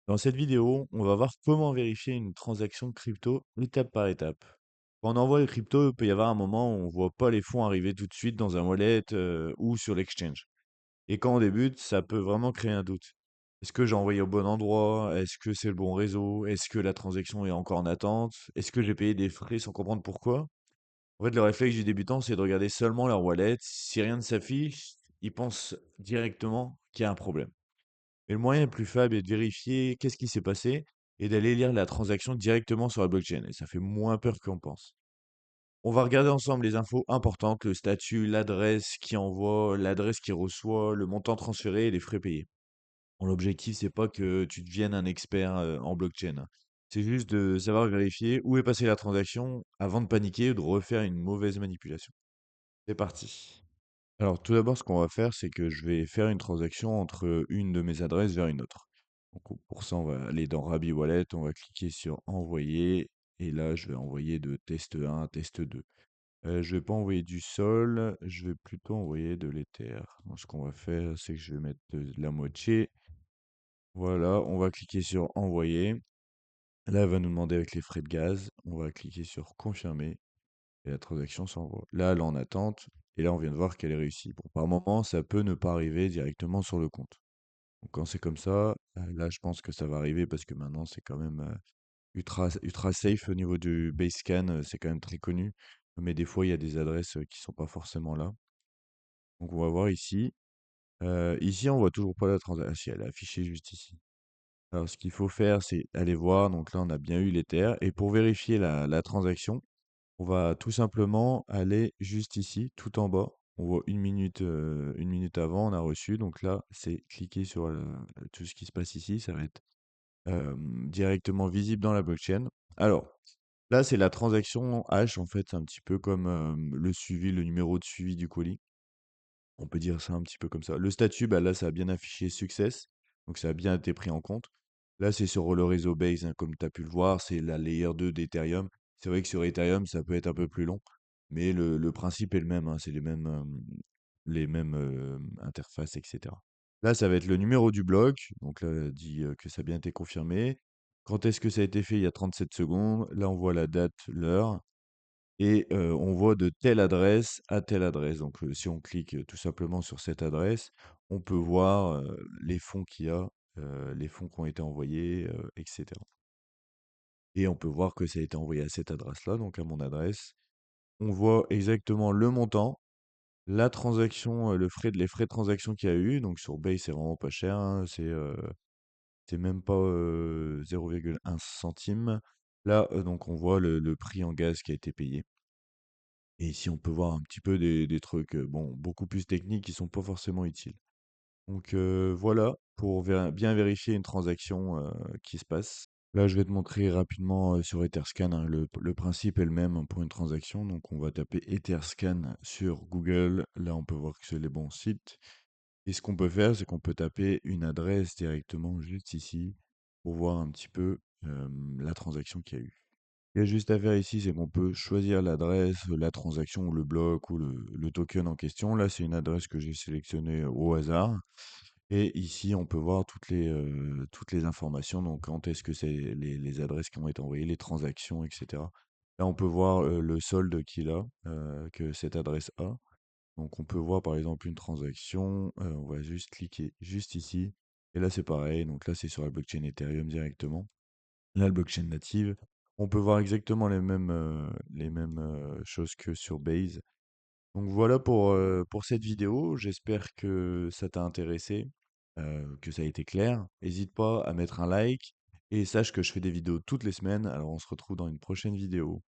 Dans cette vidéo, on va voir comment vérifier une transaction crypto étape par étape. Quand on envoie le crypto, il peut y avoir un moment où on ne voit pas les fonds arriver tout de suite dans un wallet ou sur l'exchange. Et quand on débute, ça peut vraiment créer un doute. Est-ce que j'ai envoyé au bon endroit? Est-ce que c'est le bon réseau? Est-ce que la transaction est encore en attente? Est-ce que j'ai payé des frais sans comprendre pourquoi? En fait, le réflexe du débutant, c'est de regarder seulement leur wallet. Si rien ne s'affiche, ils pensent directement qu'il y a un problème. Et le moyen le plus fiable est de vérifier qu'est-ce qui s'est passé et d'aller lire la transaction directement sur la blockchain. Et ça fait moins peur qu'on pense. On va regarder ensemble les infos importantes, le statut, l'adresse qui envoie, l'adresse qui reçoit, le montant transféré et les frais payés. Bon, l'objectif, c'est pas que tu deviennes un expert en blockchain, hein. C'est juste de savoir vérifier où est passée la transaction avant de paniquer ou de refaire une mauvaise manipulation. C'est parti. Alors, tout d'abord, ce qu'on va faire, c'est que je vais faire une transaction entre une de mes adresses vers une autre. Donc, pour ça, on va aller dans Rabi Wallet, on va cliquer sur Envoyer, et là, je vais envoyer de test 1 à test 2. Je vais pas envoyer du sol, je vais plutôt envoyer de l'Ether. Donc, ce qu'on va faire, c'est que je vais mettre la moitié. Voilà, on va cliquer sur Envoyer. Là, elle va nous demander avec les frais de gaz. On va cliquer sur Confirmer. Et la transaction s'envoie. Là, elle est en attente. Et là, on vient de voir qu'elle est réussie. Bon, par moment, ça peut ne pas arriver directement sur le compte. Donc, quand c'est comme ça, là, je pense que ça va arriver parce que maintenant, c'est quand même ultra safe au niveau du Basecamp. C'est quand même très connu. Mais des fois, il y a des adresses qui sont pas forcément là. Donc, on va voir ici. Ici, on voit toujours pas la transaction. Ah, si, elle est affichée juste ici. Alors, ce qu'il faut faire, c'est aller voir. Donc là, on a bien eu l'Ether. Et pour vérifier la transaction, on va tout simplement aller juste ici, tout en bas. On voit une minute avant, on a reçu. Donc là, c'est cliquer sur tout ce qui se passe ici. Ça va être directement visible dans la blockchain. Alors, là, c'est la transaction H. En fait, c'est un petit peu comme le suivi, le numéro de suivi du colis. On peut dire ça un petit peu comme ça. Le statut, bah là, ça a bien affiché success. Donc, ça a bien été pris en compte. Là, c'est sur le réseau Base, hein, comme tu as pu le voir. C'est la layer 2 d'Ethereum. C'est vrai que sur Ethereum, ça peut être un peu plus long. Mais le principe est le même, hein, c'est les mêmes interfaces, etc. Là, ça va être le numéro du bloc. Donc là, dit que ça a bien été confirmé. Quand est-ce que ça a été fait? Il y a 37 secondes. Là, on voit la date, l'heure. Et on voit de telle adresse à telle adresse. Donc, si on clique tout simplement sur cette adresse, on peut voir les fonds qu'il y a, les fonds qui ont été envoyés, etc. Et on peut voir que ça a été envoyé à cette adresse-là, donc à mon adresse. On voit exactement le montant, la transaction, les frais de transaction qu'il y a eu. Donc sur Base, c'est vraiment pas cher, hein, c'est même pas 0,1 centime. Là, donc on voit le prix en gaz qui a été payé. Et ici, on peut voir un petit peu des trucs, bon, beaucoup plus techniques qui sont pas forcément utiles. Donc voilà, pour bien vérifier une transaction qui se passe. Là, je vais te montrer rapidement sur Etherscan, hein, le principe est le même, hein, pour une transaction. Donc on va taper Etherscan sur Google. Là, on peut voir que c'est les bons sites. Et ce qu'on peut faire, c'est qu'on peut taper une adresse directement juste ici pour voir un petit peu la transaction qu'il y a eu. Il y a juste à faire ici, c'est qu'on peut choisir l'adresse, la transaction ou le bloc ou le token en question. Là, c'est une adresse que j'ai sélectionnée au hasard. Et ici, on peut voir toutes les informations. Donc, quand est-ce que c'est les adresses qui ont été envoyées, les transactions, etc. Là, on peut voir le solde que cette adresse a. Donc, on peut voir par exemple une transaction. On va juste cliquer juste ici. Et là, c'est pareil. Donc là, c'est sur la blockchain Ethereum directement. Là, le blockchain native, on peut voir exactement les mêmes choses que sur Base. Donc voilà pour cette vidéo. J'espère que ça t'a intéressé, que ça a été clair. N'hésite pas à mettre un like et sache que je fais des vidéos toutes les semaines. Alors on se retrouve dans une prochaine vidéo.